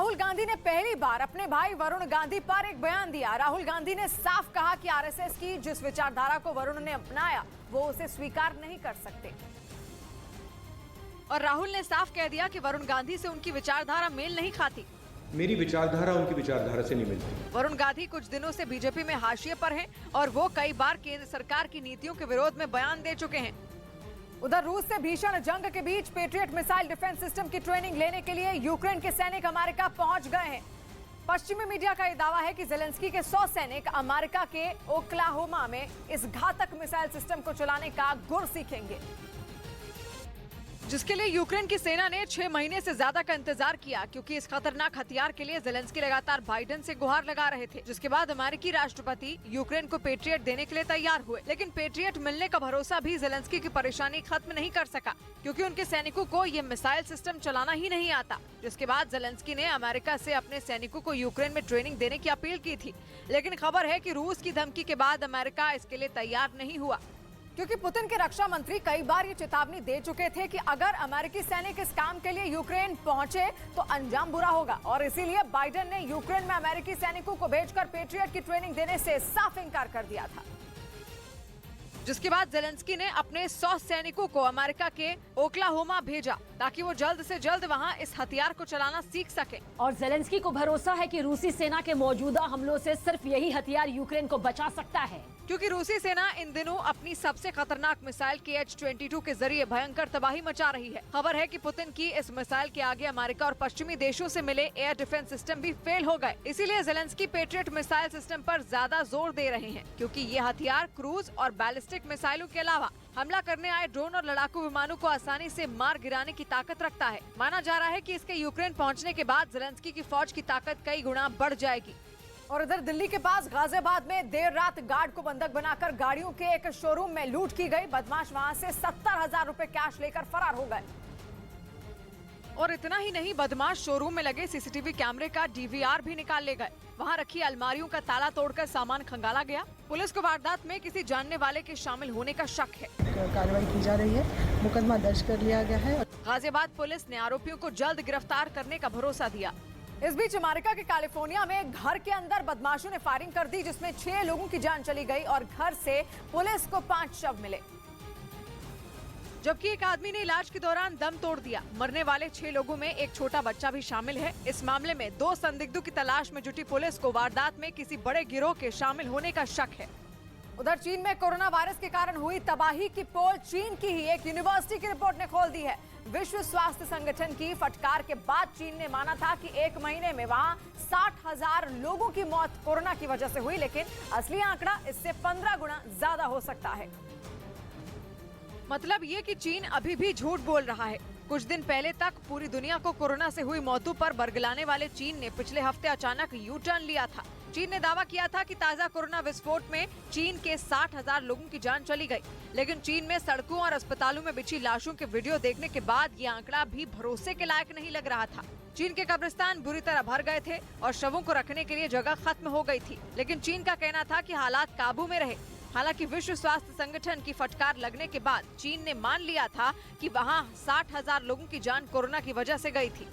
राहुल गांधी ने पहली बार अपने भाई वरुण गांधी पर एक बयान दिया। राहुल गांधी ने साफ कहा कि आरएसएस की जिस विचारधारा को वरुण ने अपनाया वो उसे स्वीकार नहीं कर सकते। और राहुल ने साफ कह दिया कि वरुण गांधी से उनकी विचारधारा मेल नहीं खाती। मेरी विचारधारा उनकी विचारधारा से नहीं मिलती। वरुण गांधी कुछ दिनों से बीजेपी में हाशिए पर हैं और वो कई बार केंद्र सरकार की नीतियों के विरोध में बयान दे चुके हैं। उधर रूस से भीषण जंग के बीच पेट्रियट मिसाइल डिफेंस सिस्टम की ट्रेनिंग लेने के लिए यूक्रेन के सैनिक अमेरिका पहुंच गए हैं। पश्चिमी मीडिया का यह दावा है कि जेलेंस्की के 100 सैनिक अमेरिका के ओक्लाहोमा में इस घातक मिसाइल सिस्टम को चलाने का गुर सीखेंगे, जिसके लिए यूक्रेन की सेना ने 6 महीने से ज्यादा का इंतजार किया, क्योंकि इस खतरनाक हथियार के लिए जेलेंस्की लगातार बाइडेन से गुहार लगा रहे थे। जिसके बाद अमेरिकी राष्ट्रपति यूक्रेन को पेट्रियट देने के लिए तैयार हुए, लेकिन पेट्रियट मिलने का भरोसा भी जेलेंस्की की परेशानी खत्म नहीं कर सका, क्योंकि उनके सैनिकों को ये मिसाइल सिस्टम चलाना ही नहीं आता। जिसके बाद जेलेंस्की ने अमेरिका से अपने सैनिकों को यूक्रेन में ट्रेनिंग देने की अपील की थी, लेकिन खबर है कि रूस की धमकी के बाद अमेरिका इसके लिए तैयार नहीं हुआ, क्योंकि पुतिन के रक्षा मंत्री कई बार ये चेतावनी दे चुके थे कि अगर अमेरिकी सैनिक इस काम के लिए यूक्रेन पहुंचे तो अंजाम बुरा होगा। और इसीलिए बाइडेन ने यूक्रेन में अमेरिकी सैनिकों को भेजकर पेट्रियट की ट्रेनिंग देने से साफ इनकार कर दिया था। जिसके बाद जेलेंस्की ने अपने 100 सैनिकों को अमेरिका के ओक्लाहोमा भेजा ताकि वो जल्द से जल्द वहां इस हथियार को चलाना सीख सके। और जेलेंस्की को भरोसा है कि रूसी सेना के मौजूदा हमलों से सिर्फ यही हथियार यूक्रेन को बचा सकता है, क्योंकि रूसी सेना इन दिनों अपनी सबसे खतरनाक मिसाइल KH-22 के जरिए भयंकर तबाही मचा रही है। खबर है कि पुतिन की इस मिसाइल के आगे अमेरिका और पश्चिमी देशों से मिले एयर डिफेंस सिस्टम भी फेल हो गए। इसीलिए जेलेंस्की पेट्रियट मिसाइल सिस्टम पर ज्यादा जोर दे रहे हैं, क्योंकि ये हथियार क्रूज और बैलिस्टिक मिसाइलों के अलावा हमला करने आए ड्रोन और लड़ाकू विमानों को आसानी से मार गिराने की ताकत रखता है। माना जा रहा है कि इसके यूक्रेन पहुंचने के बाद जेलेंस्की की फौज की ताकत कई गुना बढ़ जाएगी। और इधर दिल्ली के पास गाजियाबाद में देर रात गार्ड को बंधक बनाकर गाड़ियों के एक शोरूम में लूट की गई। बदमाश वहां से 70,000 रुपए कैश लेकर फरार हो गए। और इतना ही नहीं, बदमाश शोरूम में लगे सीसीटीवी कैमरे का DVR भी निकाल ले गए। वहां रखी अलमारियों का ताला तोड़कर सामान खंगाला गया। पुलिस को वारदात में किसी जानने वाले के शामिल होने का शक है। कार्रवाई की जा रही है, मुकदमा दर्ज कर लिया गया है। गाजियाबाद पुलिस ने आरोपियों को जल्द गिरफ्तार करने का भरोसा दिया। इस बीच अमेरिका के कैलिफोर्निया में घर के अंदर बदमाशों ने फायरिंग कर दी, जिसमें 6 लोगों की जान चली गई और घर से पुलिस को 5 शव मिले, जबकि एक आदमी ने इलाज के दौरान दम तोड़ दिया। मरने वाले 6 लोगों में एक छोटा बच्चा भी शामिल है। इस मामले में 2 संदिग्धों की तलाश में जुटी पुलिस को वारदात में किसी बड़े गिरोह के शामिल होने का शक है। उधर चीन में कोरोना वायरस के कारण हुई तबाही की पोल चीन की ही एक यूनिवर्सिटी की रिपोर्ट ने खोल दी है। विश्व स्वास्थ्य संगठन की फटकार के बाद चीन ने माना था कि 1 महीने में वहां 60,000 लोगों की मौत कोरोना की वजह से हुई, लेकिन असली आंकड़ा इससे 15 गुना ज्यादा हो सकता है। मतलब ये कि चीन अभी भी झूठ बोल रहा है। कुछ दिन पहले तक पूरी दुनिया को कोरोना से हुई मौतों पर बरगलाने वाले चीन ने पिछले हफ्ते अचानक यू टर्न लिया था। चीन ने दावा किया था कि ताजा कोरोना विस्फोट में चीन के 60,000 लोगों की जान चली गई, लेकिन चीन में सड़कों और अस्पतालों में बिछी लाशों के वीडियो देखने के बाद ये आंकड़ा भी भरोसे के लायक नहीं लग रहा था। चीन के कब्रिस्तान बुरी तरह भर गए थे और शवों को रखने के लिए जगह खत्म हो गई थी, लेकिन चीन का कहना था कि हालात काबू में रहे। हालांकि विश्व स्वास्थ्य संगठन की फटकार लगने के बाद चीन ने मान लिया था कि वहां 60,000 लोगों की जान कोरोना की वजह से गई थी।